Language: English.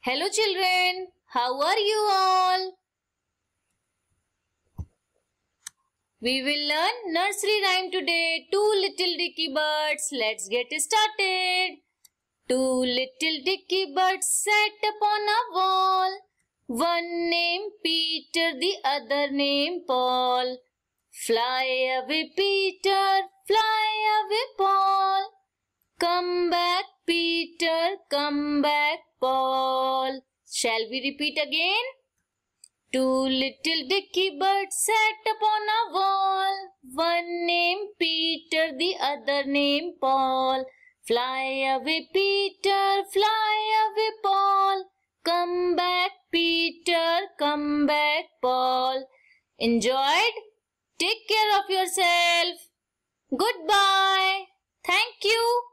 Hello children, how are you all? We will learn nursery rhyme today. Two little dicky birds. Let's get started. Two little dicky birds sat upon a wall. One named Peter, the other named Paul. Fly away Peter, fly away Paul. Come back Peter, come back Paul. Shall we repeat again? Two little dicky birds sat upon a wall. One named Peter, the other named Paul. Fly away Peter, fly away Paul. Come back Peter, come back Paul. Enjoyed? Take care of yourself. Goodbye. Thank you.